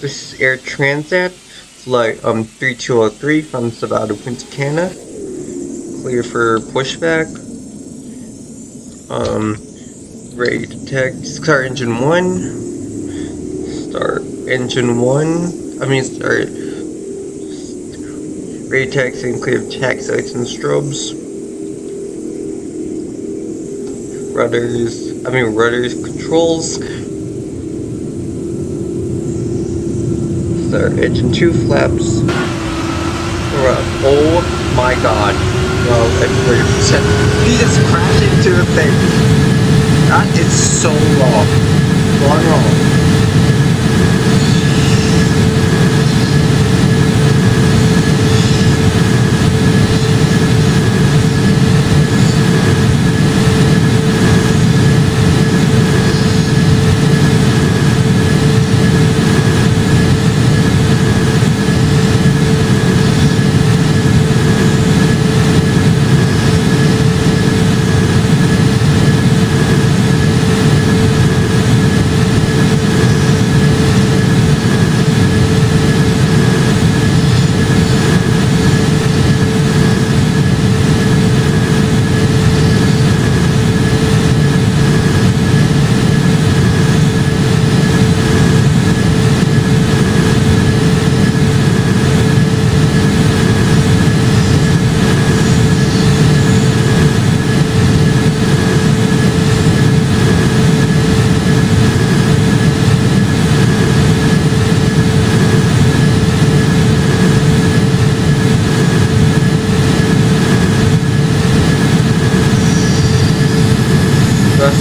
This is Air Transat, flight 3203 from Cibao to Punta Cana. Clear for pushback. Ready to detect. Start engine 1. Start engine 1. Start. Ready to taxi and clear taxi lights and strobes. Rudders, controls. Start engine 2 flaps. We're up. Oh my god. Well, at 40%. He just crashed into a thing. That is so wrong. Wrong.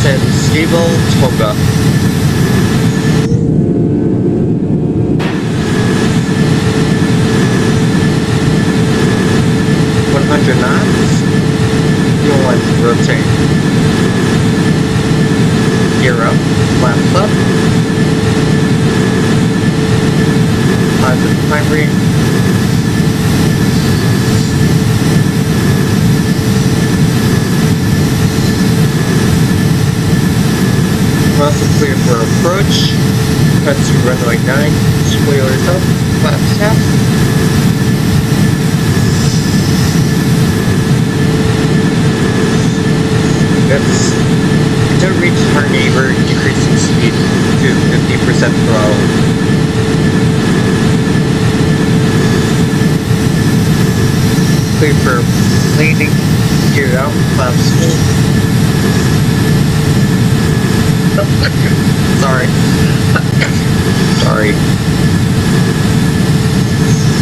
And Cibao, Toga. 100 knots. You'll want to rotate. Gear up, flaps up. Onto the primary. Also clear for approach. Cut to runway 9. Spoilers up. Flaps half. To reach our neighbor, decreasing speed to 50% throttle. Clear for landing. Gear out. Flaps full. Sorry.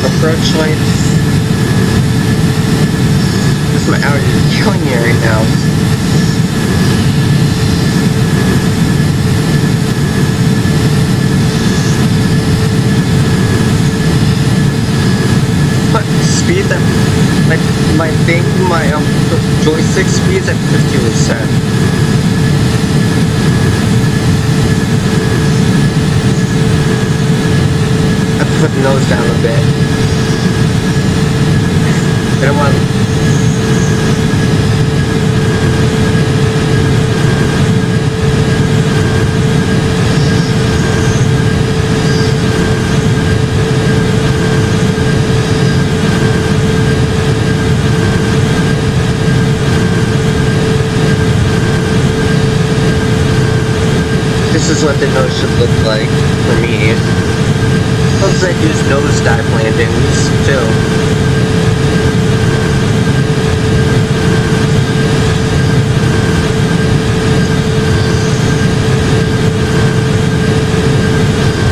Approach lights. This is my allergy is killing me right now. But speed that my joystick speed's at 50%. Put the nose down a bit. I don't want. This is what the nose should look like for me. Looks like use nosedive landings too.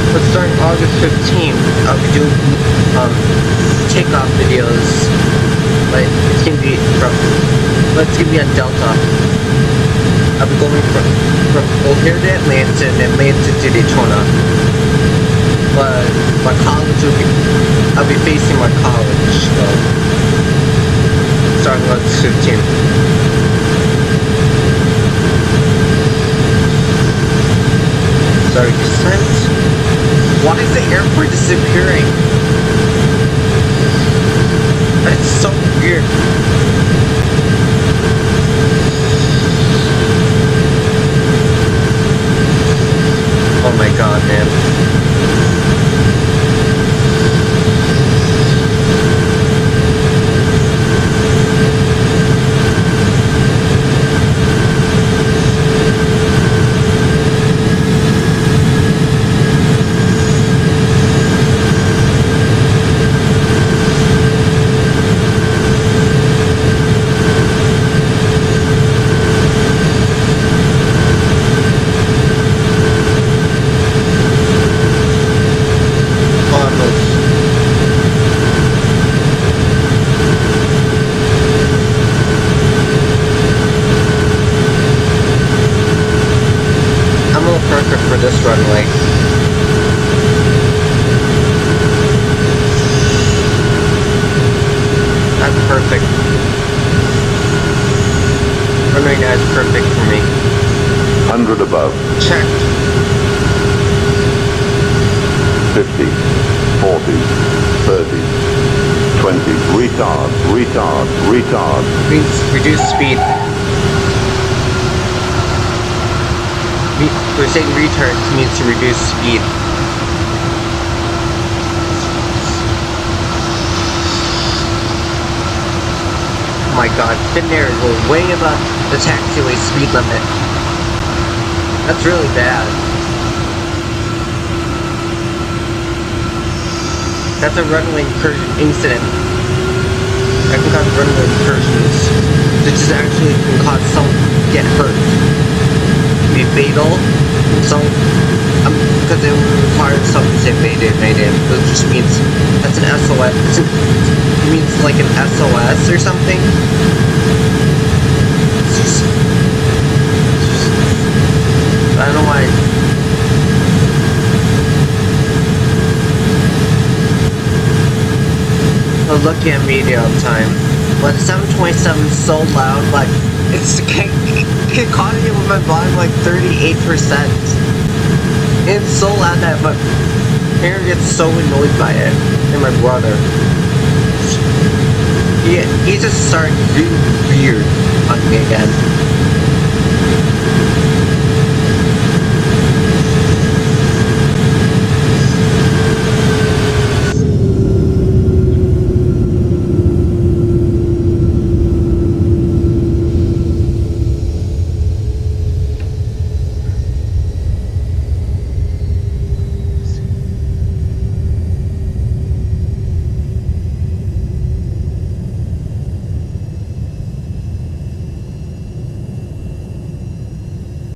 But starting August 15th, I'll be doing takeoff videos. Like it's gonna be on Delta. I'll be going from O'Hare to Atlanta and Atlanta to Daytona. But my college I'll be facing my college, so starting August 15th. Sorry, descent. Why is the airport disappearing? That's so weird. Oh my god, man. perfect. Runway 9 is perfect for me. 100 above. Checked. 50, 40, 30, 20. Retard, retard, retard. Means reduce speed. We're saying returns means to reduce speed. Oh my god, thin air is way above the taxiway speed limit. That's really bad. That's a runway incursion incident. That can cause runway incursions. Which is actually can cause someone to get hurt. Be fatal. So, because it requires someone to say mayday, which just means that's an SOS. It means like an SOS or something. I don't know why. I was looking at media all the time. But the 727 is so loud, like it caught me with my volume like 38%. It's so loud that my parents gets so annoyed by it, and my brother. He just started doing weird on me again.